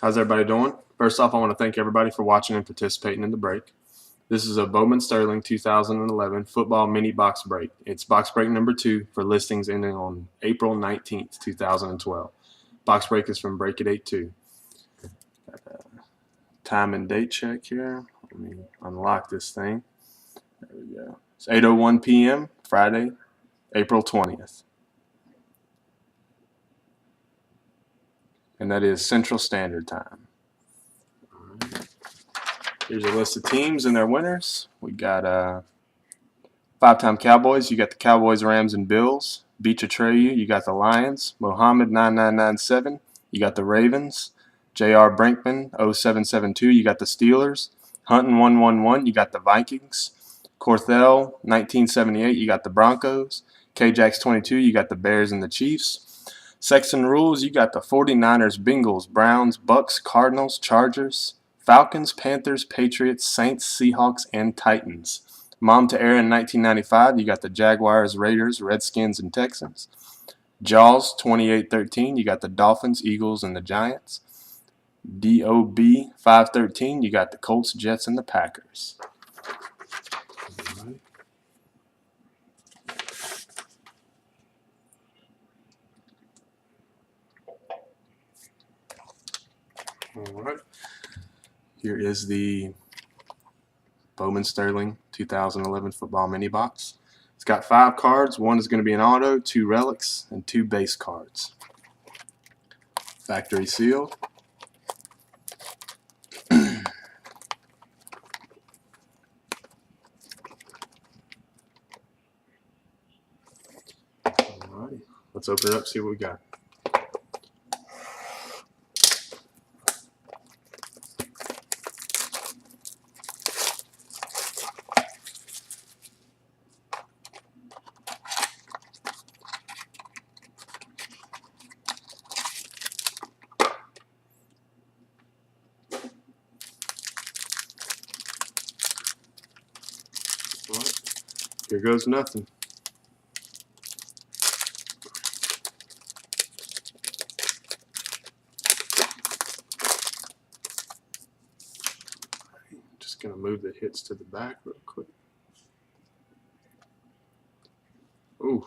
How's everybody doing? First off, I want to thank everybody for watching and participating in the break. This is a Bowman Sterling 2011 football mini box break. It's box break number 2 for listings ending on April 19th, 2012. Box break is from Break It 8-2. Got a time and date check here. Let me unlock this thing. There we go. It's 8:01 p.m. Friday, April 20th. And that is Central Standard Time. Here's a list of teams and their winners. We got 5-time Cowboys. You got the Cowboys, Rams, and Bills. Beach Atreyu, you got the Lions. Mohammed 9997, you got the Ravens. J.R. Brinkman 0772, you got the Steelers. Hunton 111, you got the Vikings. Corthell 1978, you got the Broncos. KJax 22, you got the Bears and the Chiefs. Sexton Rules, you got the 49ers, Bengals, Browns, Bucks, Cardinals, Chargers, Falcons, Panthers, Patriots, Saints, Seahawks, and Titans. Mom to Aaron 1995, you got the Jaguars, Raiders, Redskins, and Texans. Jaws 2813, you got the Dolphins, Eagles, and the Giants. DOB 513, you got the Colts, Jets, and the Packers. All right. Here is the Bowman Sterling 2011 football mini box. It's got 5 cards. 1 is going to be an auto, 2 relics, and 2 base cards. Factory seal. Alrighty. Let's open it up, see what we got. Here goes nothing. Just going to move the hits to the back real quick. Ooh.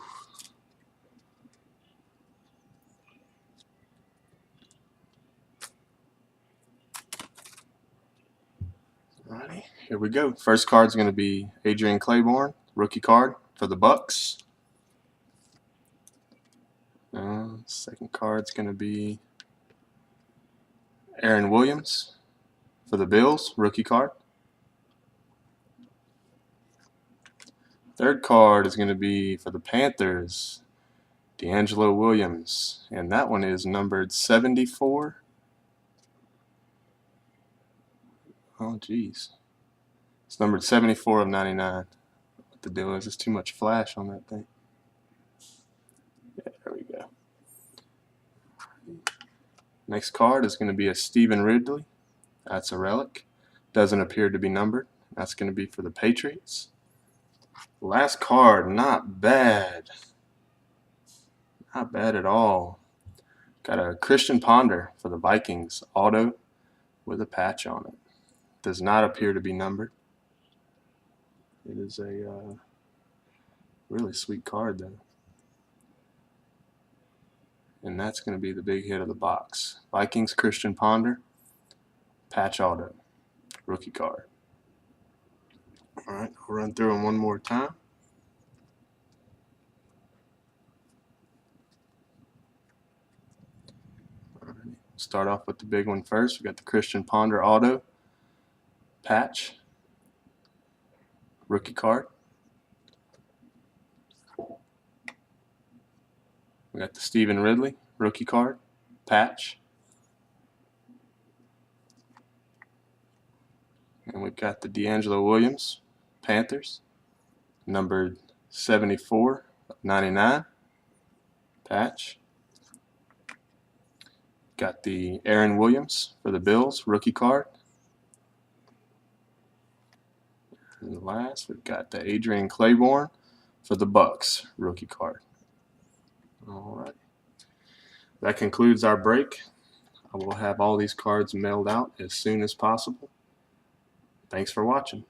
Alrighty, here we go. First card's going to be Adrian Claiborne, rookie card for the Bucks. Second card's going to be Aaron Williams for the Bills, rookie card. Third card is going to be for the Panthers, D'Angelo Williams, and that one is numbered 74. Oh, geez. It's numbered 74 of 99. What the deal is, there's too much flash on that thing. Yeah, there we go. Next card is going to be a Stephen Ridley. That's a relic. Doesn't appear to be numbered. That's going to be for the Patriots. Last card, not bad. Not bad at all. Got a Christian Ponder for the Vikings, auto with a patch on it. Does not appear to be numbered. It is a really sweet card, though. And that's going to be the big hit of the box. Vikings Christian Ponder, patch auto, rookie card. All right, I'll run through them one more time. All right, start off with the big one first. We got the Christian Ponder auto, patch, rookie card. We got the Stephen Ridley, rookie card, patch. And we've got the D'Angelo Williams, Panthers, numbered 74 of 99, patch. Got the Aaron Williams for the Bills, rookie card. And last, we've got the Adrian Claiborne for the Bucks, rookie card. All right. That concludes our break. I will have all these cards mailed out as soon as possible. Thanks for watching.